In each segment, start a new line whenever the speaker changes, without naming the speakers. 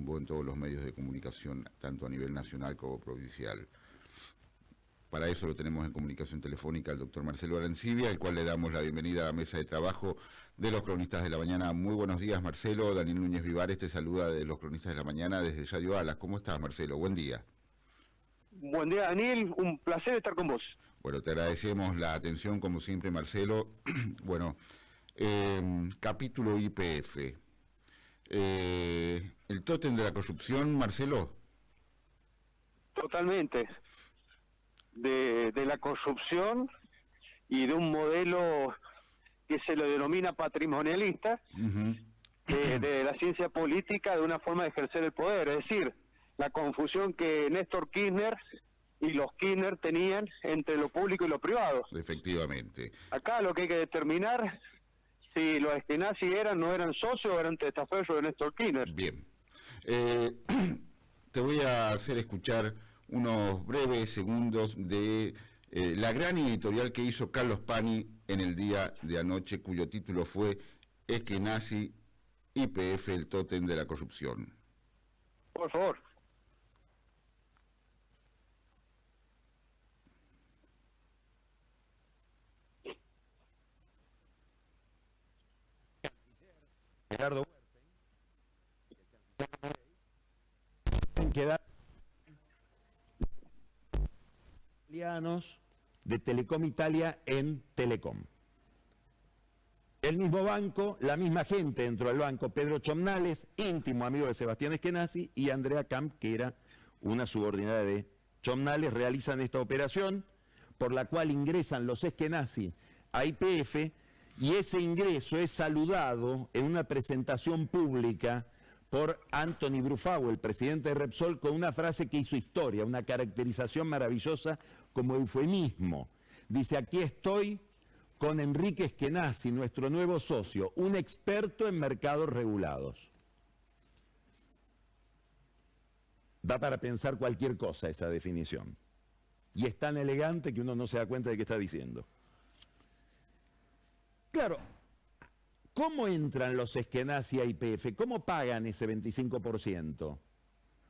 retumbó en todos los medios de comunicación, tanto a nivel nacional como provincial. Para eso lo tenemos en comunicación telefónica al doctor Marcelo Arancibia, al cual le damos la bienvenida a la mesa de trabajo de los Cronistas de la Mañana. Muy buenos días, Marcelo. Daniel Núñez Vivares te saluda de los Cronistas de la Mañana desde Radio Alas. ¿Cómo estás, Marcelo? Buen día.
Buen día, Daniel. Un placer estar con vos.
Bueno, te agradecemos la atención, como siempre, Marcelo. Bueno, capítulo YPF. ¿El tótem de la corrupción, Marcelo?
Totalmente. De la corrupción y de un modelo que se lo denomina patrimonialista, de la ciencia política, de una forma de ejercer el poder. Es decir, la confusión que Néstor Kirchner y los Kirchner tenían entre lo público y lo privado.
Efectivamente.
Acá lo que hay que determinar si los Eskenazi no eran socios o eran testaferros de Néstor Kirchner.
Bien. Te voy a hacer escuchar unos breves segundos de la gran editorial que hizo Carlos Pani en el día de anoche, cuyo título fue Eskenazi, YPF, el tótem de la corrupción.
Por favor.
Gerardo Huerta, quedar italianos de Telecom Italia en Telecom. El mismo banco, la misma gente dentro del banco, Pedro Chomnales, íntimo amigo de Sebastián Eskenazi, y Andrea Camp, que era una subordinada de Chomnales, realizan esta operación por la cual ingresan los Eskenazi a YPF, y ese ingreso es saludado en una presentación pública por Anthony Brufau, el presidente de Repsol, con una frase que hizo historia, una caracterización maravillosa como eufemismo. Dice: aquí estoy con Enrique Eskenazi, nuestro nuevo socio, un experto en mercados regulados. Da para pensar cualquier cosa esa definición. Y es tan elegante que uno no se da cuenta de qué está diciendo. Claro, ¿cómo entran los Eskenazi a YPF? ¿Cómo pagan ese 25%?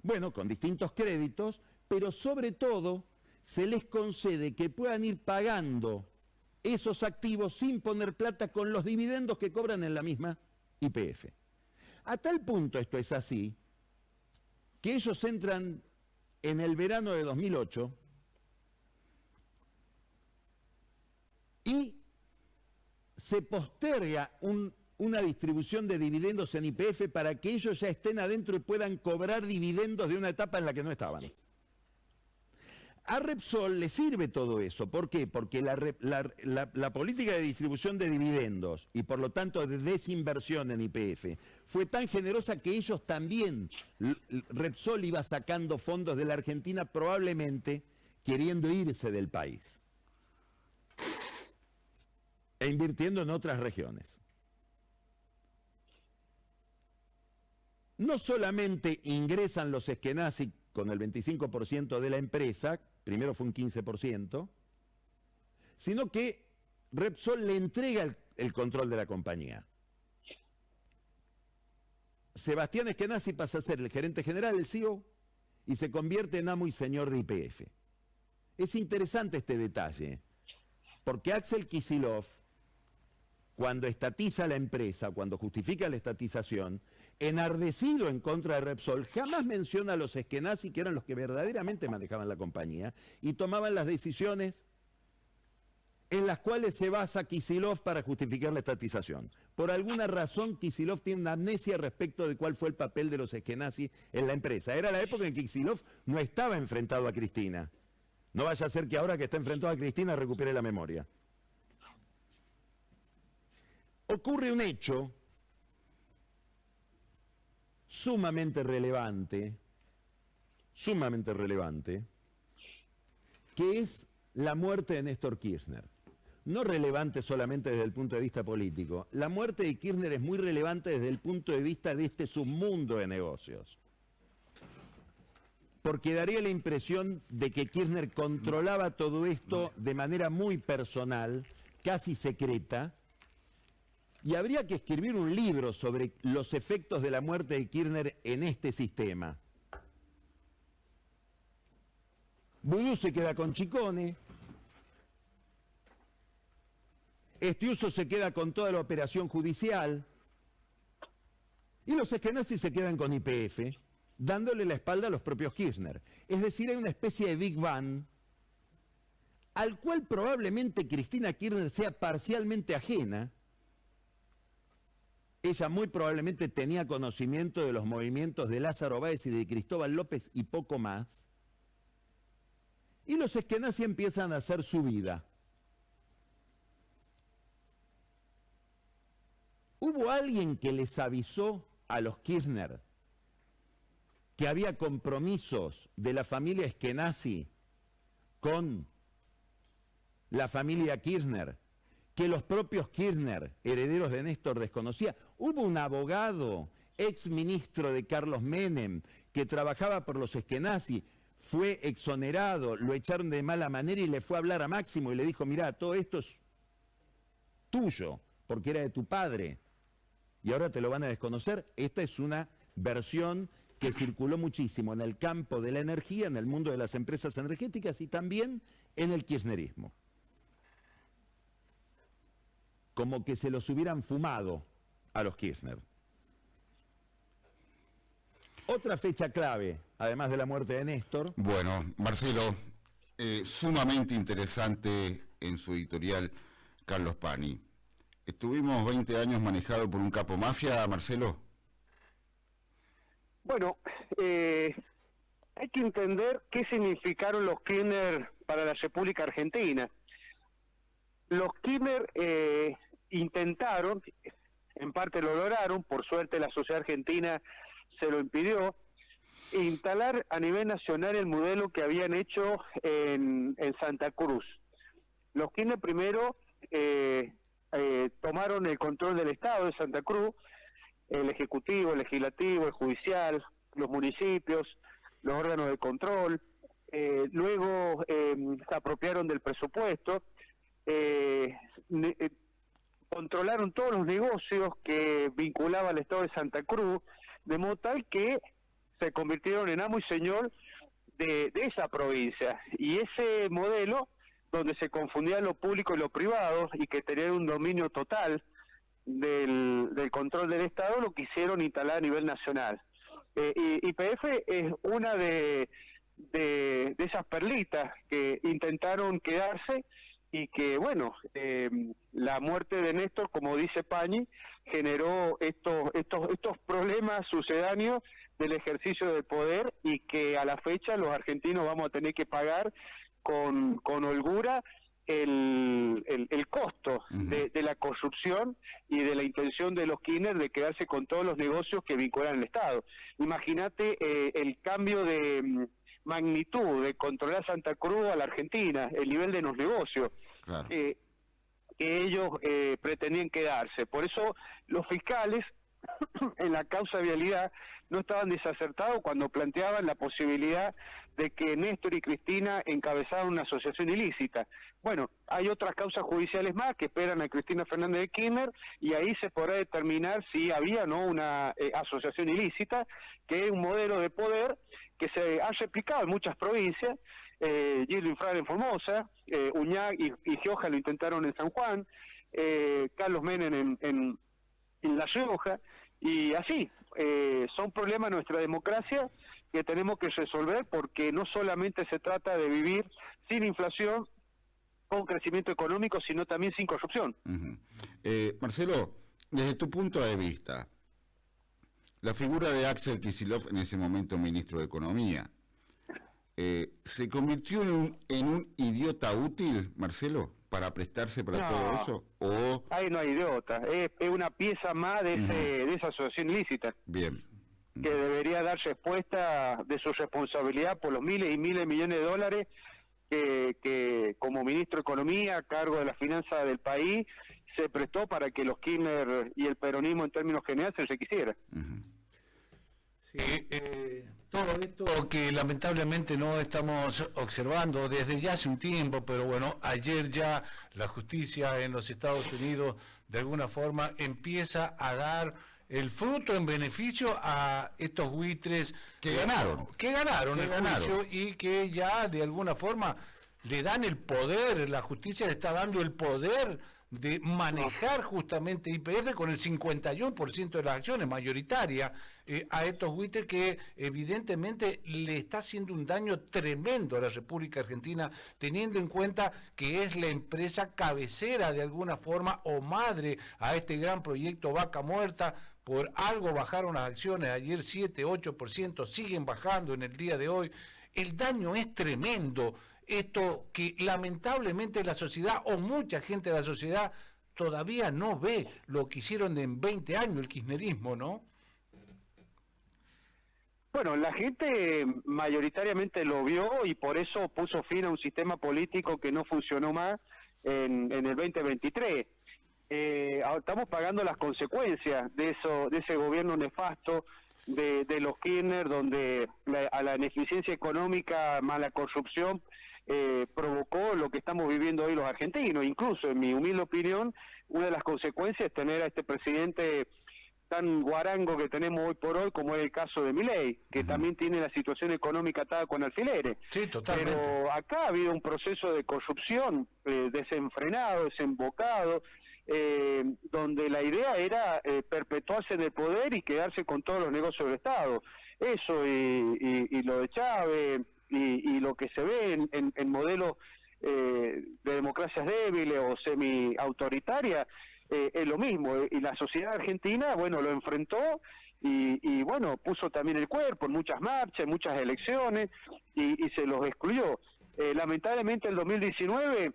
Bueno, con distintos créditos, pero sobre todo se les concede que puedan ir pagando esos activos sin poner plata con los dividendos que cobran en la misma YPF. A tal punto esto es así, que ellos entran en el verano de 2008 y se posterga una distribución de dividendos en YPF para que ellos ya estén adentro y puedan cobrar dividendos de una etapa en la que no estaban. A Repsol le sirve todo eso. ¿Por qué? Porque la política de distribución de dividendos y por lo tanto de desinversión en YPF fue tan generosa que ellos también, Repsol iba sacando fondos de la Argentina probablemente queriendo irse del país e invirtiendo en otras regiones. No solamente ingresan los Eskenazi con el 25% de la empresa, primero fue un 15%, sino que Repsol le entrega el control de la compañía. Sebastián Eskenazi pasa a ser el gerente general, el CEO, y se convierte en amo y señor de YPF. Es interesante este detalle, porque Axel Kicillof, cuando estatiza la empresa, cuando justifica la estatización, enardecido en contra de Repsol, jamás menciona a los Eskenazi, que eran los que verdaderamente manejaban la compañía, y tomaban las decisiones en las cuales se basa Kicillof para justificar la estatización. Por alguna razón, Kicillof tiene una amnesia respecto de cuál fue el papel de los Eskenazi en la empresa. Era la época en que Kicillof no estaba enfrentado a Cristina. No vaya a ser que ahora que está enfrentado a Cristina recupere la memoria. Ocurre un hecho sumamente relevante, que es la muerte de Néstor Kirchner. No relevante solamente desde el punto de vista político. La muerte de Kirchner es muy relevante desde el punto de vista de este submundo de negocios. Porque daría la impresión de que Kirchner controlaba todo esto de manera muy personal, casi secreta, Y habría que escribir un libro sobre los efectos de la muerte de Kirchner en este sistema. Vudú se queda con Chicone, Estiuso se queda con toda la operación judicial, y los esquenazis se quedan con YPF, dándole la espalda a los propios Kirchner. Es decir, hay una especie de Big Bang al cual probablemente Cristina Kirchner sea parcialmente ajena. Ella muy probablemente tenía conocimiento de los movimientos de Lázaro Báez y de Cristóbal López y poco más. Y los esquenazis empiezan a hacer su vida. ¿Hubo alguien que les avisó a los Kirchner que había compromisos de la familia eskenazi con la familia Kirchner, que los propios Kirchner, herederos de Néstor, desconocían? Hubo un abogado, ex ministro de Carlos Menem, que trabajaba por los eskenazi, fue exonerado, lo echaron de mala manera y le fue a hablar a Máximo y le dijo: mirá, todo esto es tuyo, porque era de tu padre, y ahora te lo van a desconocer. Esta es una versión que circuló muchísimo en el campo de la energía, en el mundo de las empresas energéticas y también en el kirchnerismo. Como que se los hubieran fumado a los Kirchner. Otra fecha clave, además de la muerte de Néstor.
Bueno, Marcelo, sumamente interesante en su editorial Carlos Pani. ¿Estuvimos 20 años manejados por un capo mafia, Marcelo?
Bueno, hay que entender qué significaron los Kirchner para la República Argentina. Los Kirchner intentaron, en parte lo lograron, por suerte la sociedad argentina se lo impidió, instalar a nivel nacional el modelo que habían hecho en Santa Cruz. Los Kirchner primero tomaron el control del Estado de Santa Cruz, el Ejecutivo, el Legislativo, el Judicial, los municipios, los órganos de control, luego se apropiaron del presupuesto, controlaron todos los negocios que vinculaban al Estado de Santa Cruz, de modo tal que se convirtieron en amo y señor de esa provincia. Y ese modelo, donde se confundía lo público y lo privado, y que tenían un dominio total del control del Estado, lo quisieron instalar a nivel nacional. Y YPF es una de esas perlitas que intentaron quedarse, y que, bueno, la muerte de Néstor, como dice Pañi, generó estos problemas sucedáneos del ejercicio del poder, y que a la fecha los argentinos vamos a tener que pagar con holgura el costo de la corrupción y de la intención de los Kirchner de quedarse con todos los negocios que vinculan al Estado. Imagínate el cambio de magnitud de controlar Santa Cruz a la Argentina, el nivel de los negocios. Claro. Que ellos pretendían quedarse. Por eso los fiscales en la causa de vialidad no estaban desacertados cuando planteaban la posibilidad de que Néstor y Cristina encabezaran una asociación ilícita. Bueno, hay otras causas judiciales más que esperan a Cristina Fernández de Kirchner, y ahí se podrá determinar si había o no una asociación ilícita, que es un modelo de poder que se ha replicado en muchas provincias. Gildo Infran en Formosa, Uñac y Gioja lo intentaron en San Juan, Carlos Menem en La Rioja, y así. Son problemas de nuestra democracia que tenemos que resolver, porque no solamente se trata de vivir sin inflación, con crecimiento económico, sino también sin corrupción.
Marcelo, desde tu punto de vista, la figura de Axel Kicillof, en ese momento ministro de Economía, ¿se convirtió en un idiota útil, Marcelo, para prestarse para todo eso? ¿O...
Ahí no hay idiota, es una pieza más de esa asociación ilícita.
Bien.
Que debería dar respuesta de su responsabilidad por los miles y miles de millones de dólares que como ministro de Economía, a cargo de la finanza del país, se prestó para que los Kirchner y el peronismo en términos generales se enriqueciera.
Sí, todo esto que lamentablemente no estamos observando desde ya hace un tiempo, pero bueno, ayer ya la justicia en los Estados Unidos de alguna forma empieza a dar el fruto en beneficio a estos buitres
que ganaron
el juicio y que ya de alguna forma le dan el poder, la justicia le está dando el poder de manejar justamente YPF con el 51% de las acciones mayoritaria a estos buitres que evidentemente le está haciendo un daño tremendo a la República Argentina, teniendo en cuenta que es la empresa cabecera de alguna forma o madre a este gran proyecto Vaca Muerta. Por algo bajaron las acciones ayer 7-8%, siguen bajando en el día de hoy. El daño es tremendo. Esto que lamentablemente la sociedad o mucha gente de la sociedad todavía no ve lo que hicieron en 20 años el kirchnerismo, ¿no?
Bueno, la gente mayoritariamente lo vio y por eso puso fin a un sistema político que no funcionó más en el 2023. Ahora estamos pagando las consecuencias de ese gobierno nefasto de los Kirchner, donde a la ineficiencia económica más la corrupción provocó lo que estamos viviendo hoy los argentinos. Incluso, en mi humilde opinión, una de las consecuencias es tener a este presidente tan guarango que tenemos hoy por hoy, como es el caso de Milei, que también tiene la situación económica atada con alfileres.
Sí, totalmente.
Pero acá ha habido un proceso de corrupción desenfrenado, desembocado, donde la idea era perpetuarse en el poder y quedarse con todos los negocios del Estado. Eso y lo de Chávez y lo que se ve en modelos de democracias débiles o semi-autoritarias, es lo mismo, y la sociedad argentina, bueno, lo enfrentó y bueno, puso también el cuerpo en muchas marchas, en muchas elecciones, y se los excluyó. Lamentablemente el 2019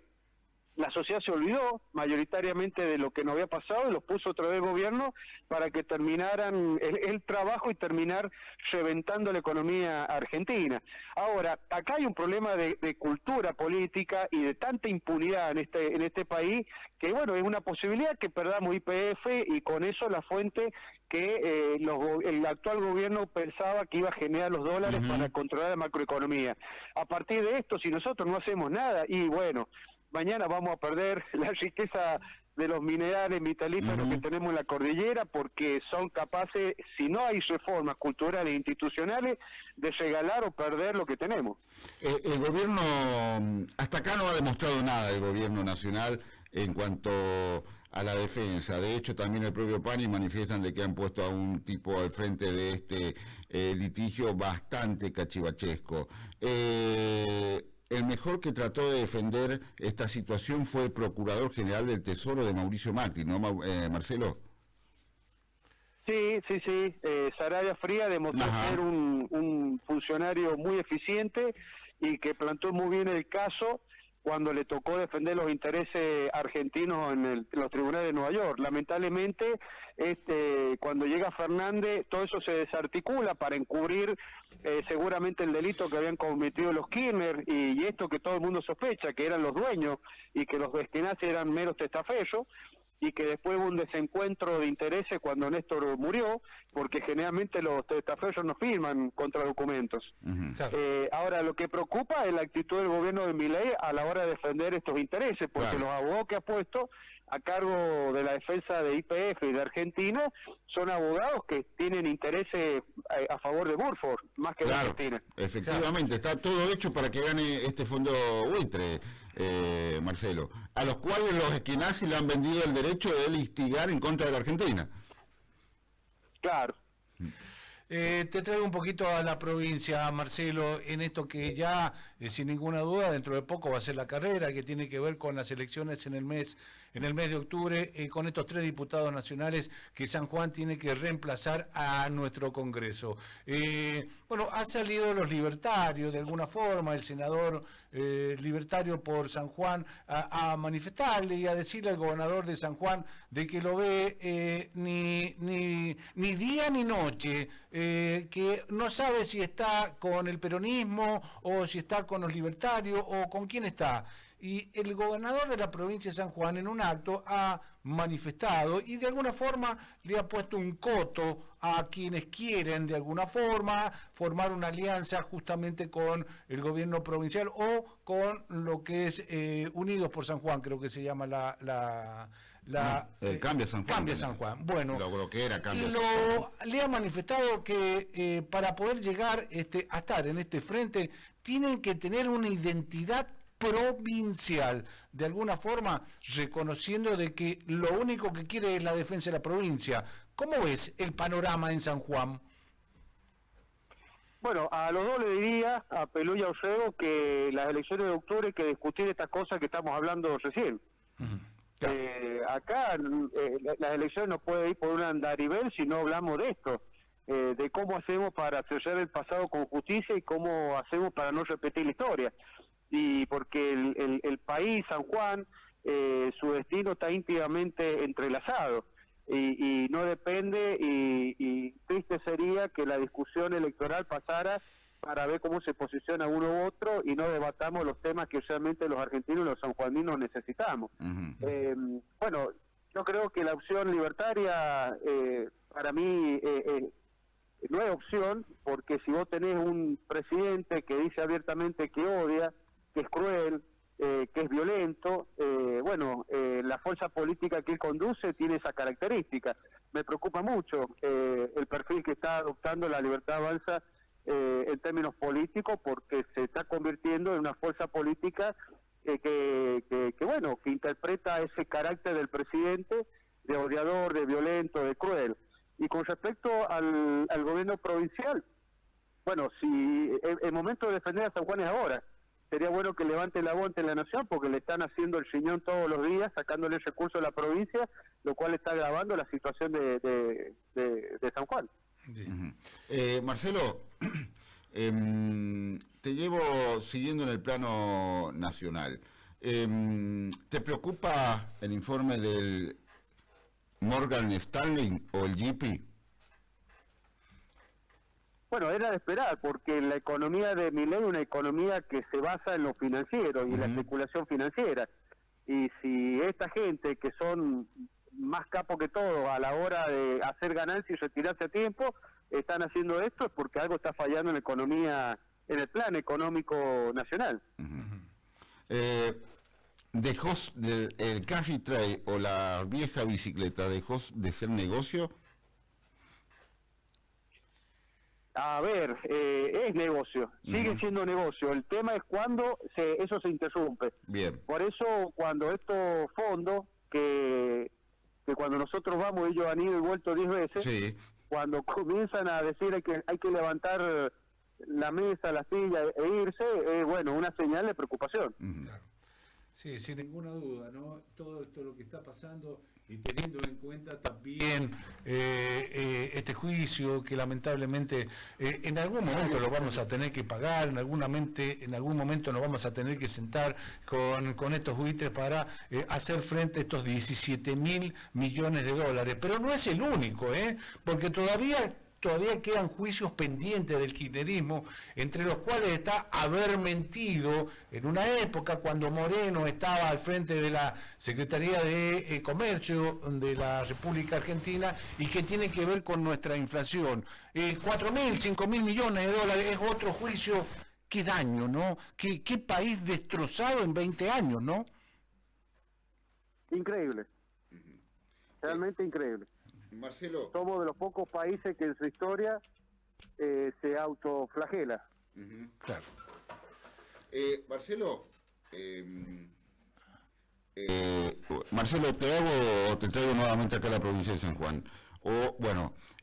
la sociedad se olvidó mayoritariamente de lo que no había pasado y los puso otra vez el gobierno para que terminaran el trabajo y terminar reventando la economía argentina. Ahora, acá hay un problema de cultura política y de tanta impunidad en este país que, bueno, es una posibilidad que perdamos YPF y con eso la fuente que el actual gobierno pensaba que iba a generar los dólares para controlar la macroeconomía. A partir de esto, si nosotros no hacemos nada, y bueno, mañana vamos a perder la riqueza de los minerales vitalíferos que tenemos en la cordillera, porque son capaces, si no hay reformas culturales e institucionales, de regalar o perder lo que tenemos.
El gobierno, hasta acá no ha demostrado nada el gobierno nacional en cuanto a la defensa. De hecho, también el propio PANI manifiestan de que han puesto a un tipo al frente de este litigio bastante cachivachesco. El mejor que trató de defender esta situación fue el Procurador General del Tesoro de Mauricio Macri, ¿no, Marcelo?
Sí. Sarabia Fría demostró ser un funcionario muy eficiente y que plantó muy bien el caso cuando le tocó defender los intereses argentinos en los tribunales de Nueva York. Lamentablemente, cuando llega Fernández, todo eso se desarticula para encubrir seguramente el delito que habían cometido los Kirchner y esto que todo el mundo sospecha, que eran los dueños y que los Eskenazi eran meros testaferros, y que después hubo un desencuentro de intereses cuando Néstor murió, porque generalmente los testaferros no firman contra documentos. Claro. Ahora, lo que preocupa es la actitud del gobierno de Milei a la hora de defender estos intereses, porque los abogados que ha puesto a cargo de la defensa de YPF y de Argentina son abogados que tienen intereses a favor de Burford, más que de Argentina.
Efectivamente, está todo hecho para que gane este fondo buitre, Marcelo, a los cuales los Eskenazi le han vendido el derecho de litigar en contra de la Argentina.
Claro.
Te traigo un poquito a la provincia, Marcelo, en esto que ya, sin ninguna duda, dentro de poco va a ser la carrera, que tiene que ver con las elecciones en el mes de octubre, con estos 3 diputados nacionales que San Juan tiene que reemplazar a nuestro Congreso. Bueno, han salido los libertarios, de alguna forma, el senador libertario por San Juan, a manifestarle y a decirle al gobernador de San Juan de que lo ve ni día ni noche, que no sabe si está con el peronismo o si está con los libertarios o con quién está. y el gobernador de la provincia de San Juan en un acto ha manifestado y de alguna forma le ha puesto un coto a quienes quieren de alguna forma formar una alianza justamente con el gobierno provincial o con lo que es Unidos por San Juan, creo que se llama
Cambia San Juan.
Cambia San Juan. Bueno,
lo que era Cambia San Juan.
Le ha manifestado que para poder llegar a estar en este frente tienen que tener una identidad provincial, de alguna forma reconociendo de que lo único que quiere es la defensa de la provincia. ¿Cómo ves el panorama en San Juan?
Bueno, a los dos le diría, a Pelú y a Orrego, que las elecciones de octubre hay que discutir estas cosas que estamos hablando recién. Acá las elecciones no pueden ir por un andarivel si no hablamos de esto, de cómo hacemos para cerrar el pasado con justicia y cómo hacemos para no repetir la historia. Y porque el país, San Juan, su destino está íntimamente entrelazado y no depende, y triste sería que la discusión electoral pasara para ver cómo se posiciona uno u otro y no debatamos los temas que realmente los argentinos y los sanjuaninos necesitamos. Bueno, yo creo que la opción libertaria para mí no es opción, porque si vos tenés un presidente que dice abiertamente que odia, que es cruel, que es violento, la fuerza política que él conduce tiene esa característica. Me preocupa mucho el perfil que está adoptando la Libertad Avanza en términos políticos, porque se está convirtiendo en una fuerza política que interpreta ese carácter del presidente de odiador, de violento, de cruel. Y con respecto al gobierno provincial, bueno, si el momento de defender a San Juan es ahora, sería bueno que levante la voz ante la nación, porque le están haciendo el riñón todos los días, sacándole recursos a la provincia, lo cual está agravando la situación de San Juan.
Marcelo, te llevo siguiendo en el plano nacional. ¿Te preocupa el informe del Morgan Stanley o el GP?
Bueno, era de esperar, porque la economía de Milei es una economía que se basa en lo financiero y la especulación financiera. Y si esta gente, que son más capos que todo a la hora de hacer ganancias y retirarse a tiempo, están haciendo esto, es porque algo está fallando en la economía, en el plan económico nacional.
¿Dejó el carry tray o la vieja bicicleta dejó de ser negocio?
A ver, es negocio, sigue siendo negocio. El tema es cuando eso se interrumpe.
Bien.
Por eso, cuando estos fondos, que cuando nosotros vamos, ellos han ido y vuelto 10 veces,
sí,
cuando comienzan a decir hay que levantar la mesa, la silla e irse, una señal de preocupación.
Sí, sin ninguna duda, ¿no? Todo esto lo que está pasando y teniendo en cuenta también este juicio que lamentablemente en algún momento lo vamos a tener que pagar, en algún momento nos vamos a tener que sentar con estos buitres para hacer frente a estos 17.000 millones de dólares. Pero no es el único, porque todavía quedan juicios pendientes del kirchnerismo, entre los cuales está haber mentido en una época cuando Moreno estaba al frente de la Secretaría de Comercio de la República Argentina, y que tiene que ver con nuestra inflación. 4.000, 5.000 millones de dólares es otro juicio. Qué daño, ¿no? Qué país destrozado en 20 años, ¿no?
Increíble. Realmente increíble.
Marcelo.
Somos de los pocos países que en su historia se autoflagela.
Claro. Marcelo, te traigo nuevamente acá a la provincia de San Juan.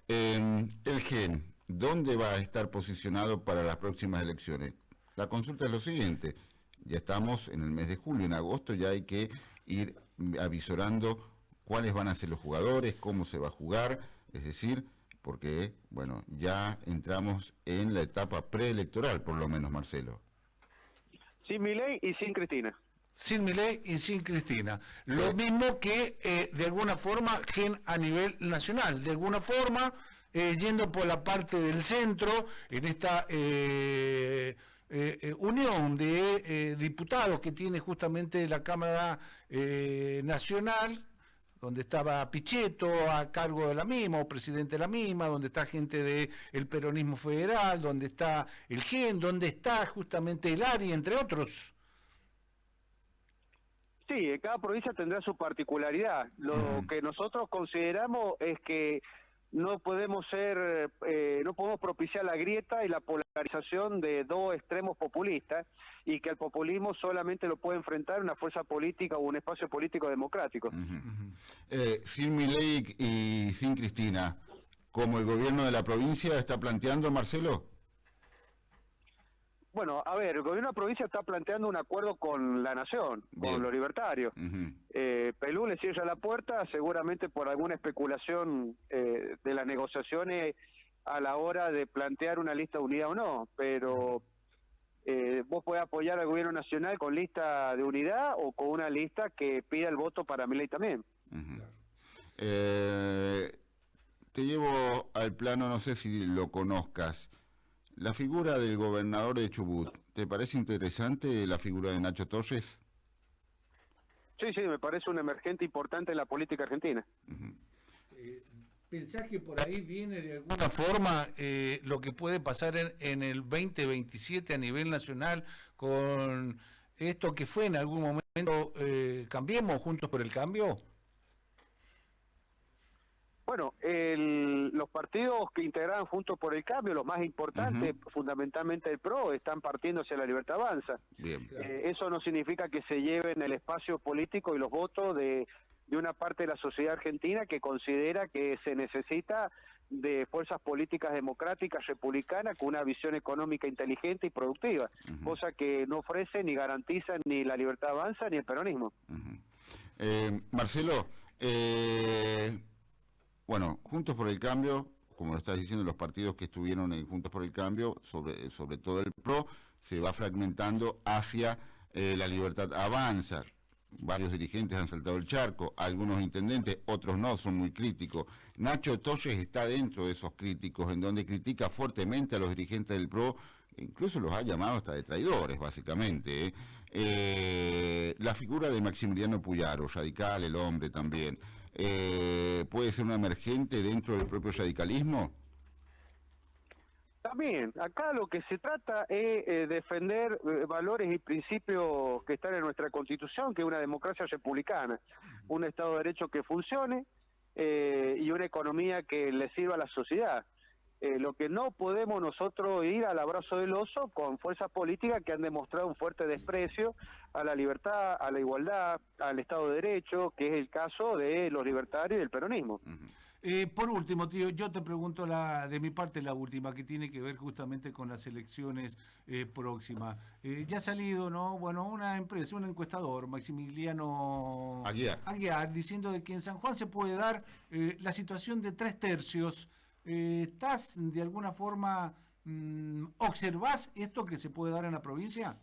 El GEN, ¿dónde va a estar posicionado para las próximas elecciones? La consulta es lo siguiente: ya estamos en el mes de julio, en agosto ya hay que ir avisorando cuáles van a ser los jugadores, cómo se va a jugar, es decir, porque, ya entramos en la etapa preelectoral, por lo menos, Marcelo.
Sin Milei y sin Cristina.
Sin Milei y sin Cristina. Lo mismo que, de alguna forma, GEN a nivel nacional. De alguna forma, yendo por la parte del centro, en esta unión de diputados que tiene justamente la Cámara Nacional, donde estaba Pichetto a cargo de la misma, o presidente de la misma, donde está gente del peronismo federal, donde está el GEN, donde está justamente el ARI, entre otros.
Sí, cada provincia tendrá su particularidad. Lo que nosotros consideramos es que no podemos propiciar la grieta y la polarización de dos extremos populistas, y que el populismo solamente lo puede enfrentar una fuerza política o un espacio político democrático.
Sin Milei y sin Cristina, ¿como el gobierno de la provincia está planteando, Marcelo?
Bueno, a ver, el gobierno de la provincia está planteando un acuerdo con la nación, con los libertarios. Pelú le cierra la puerta, seguramente por alguna especulación de las negociaciones a la hora de plantear una lista de unidad o no, pero vos podés apoyar al gobierno nacional con lista de unidad o con una lista que pida el voto para Milei también.
Te llevo al plano, no sé si lo conozcas, la figura del gobernador de Chubut. ¿Te parece interesante la figura de Nacho Torres?
Sí, me parece un emergente importante en la política argentina.
¿Pensás que por ahí viene de alguna forma lo que puede pasar en el 2027 a nivel nacional con esto que fue en algún momento Cambiemos, Juntos por el Cambio?
Bueno, los partidos que integraban Juntos por el Cambio, los más importantes, fundamentalmente el PRO, están partiendo hacia la Libertad Avanza.
Bien.
Eso no significa que se lleven el espacio político y los votos de una parte de la sociedad argentina que considera que se necesita de fuerzas políticas democráticas, republicanas, con una visión económica inteligente y productiva, cosa que no ofrece ni garantiza ni la Libertad Avanza ni el peronismo.
Marcelo, bueno, Juntos por el Cambio, como lo estás diciendo, los partidos que estuvieron en Juntos por el Cambio, sobre todo el PRO, se va fragmentando hacia la Libertad Avanza. Varios dirigentes han saltado el charco, algunos intendentes, otros no, son muy críticos. Nacho Torres está dentro de esos críticos, en donde critica fuertemente a los dirigentes del PRO, incluso los ha llamado hasta de traidores, básicamente. La figura de Maximiliano Puyaro, radical, el hombre también, ¿puede ser un emergente dentro del propio radicalismo?
También, acá lo que se trata es defender valores y principios que están en nuestra Constitución, que es una democracia republicana, un Estado de Derecho que funcione y una economía que le sirva a la sociedad. Lo que no podemos nosotros ir al abrazo del oso con fuerzas políticas que han demostrado un fuerte desprecio a la libertad, a la igualdad, al Estado de Derecho, que es el caso de los libertarios y del peronismo.
Por último, tío, yo te pregunto de mi parte la última, que tiene que ver justamente con las elecciones próximas. Ya ha salido, ¿no? Bueno, una empresa, un encuestador, Maximiliano Aguiar, diciendo de que en San Juan se puede dar la situación de 3/3. ¿Estás de alguna forma, observás esto que se puede dar en la provincia?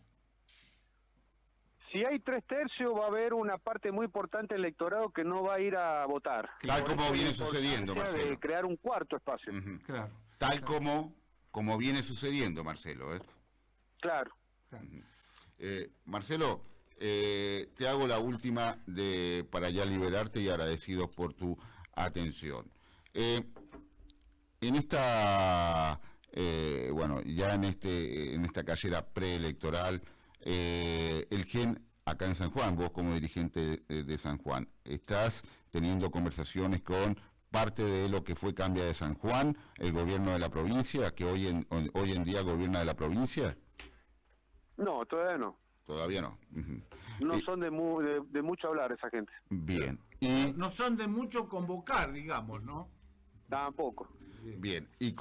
Si hay 3/3, va a haber una parte muy importante del electorado que no va a ir a votar.
Tal como viene sucediendo, Marcelo.
De crear un cuarto espacio.
Claro.
Tal como viene sucediendo, Marcelo.
Claro.
Marcelo, te hago la última para ya liberarte y agradecidos por tu atención. En esta, ya en esta carrera preelectoral, el GEN acá en San Juan, vos como dirigente de San Juan, ¿estás teniendo conversaciones con parte de lo que fue Cambia de San Juan, el gobierno de la provincia, que hoy en día gobierna de la provincia?
No, todavía no.
Todavía no.
No son de mucho hablar esa gente.
Bien.
Y no son de mucho convocar, digamos, ¿no?
Tampoco.
Bien. Y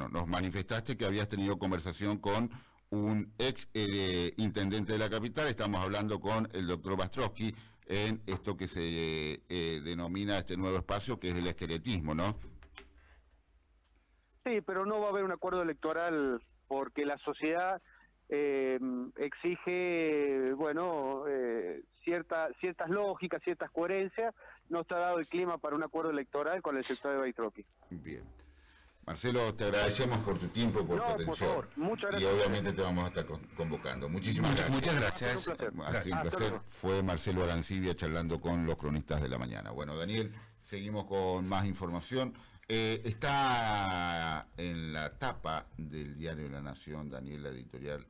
nos manifestaste que habías tenido conversación con un ex intendente de la capital. Estamos hablando con el doctor Bastrowski en esto que se denomina este nuevo espacio, que es el esqueletismo, ¿no?
Sí, pero no va a haber un acuerdo electoral porque la sociedad exige, ciertas lógicas, ciertas coherencias. No está dado el clima para un acuerdo electoral con el sector de Baitroqui.
Bien. Marcelo, te agradecemos por tu tiempo, por tu atención.
Por favor, muchas
y
gracias.
obviamente te vamos a estar convocando. Muchísimas gracias.
Muchas gracias.
Ha sido un placer. Fue Marcelo Arancibia charlando con los cronistas de la mañana. Bueno, Daniel, seguimos con más información. Está en la tapa del diario La Nación, Daniel, la editorial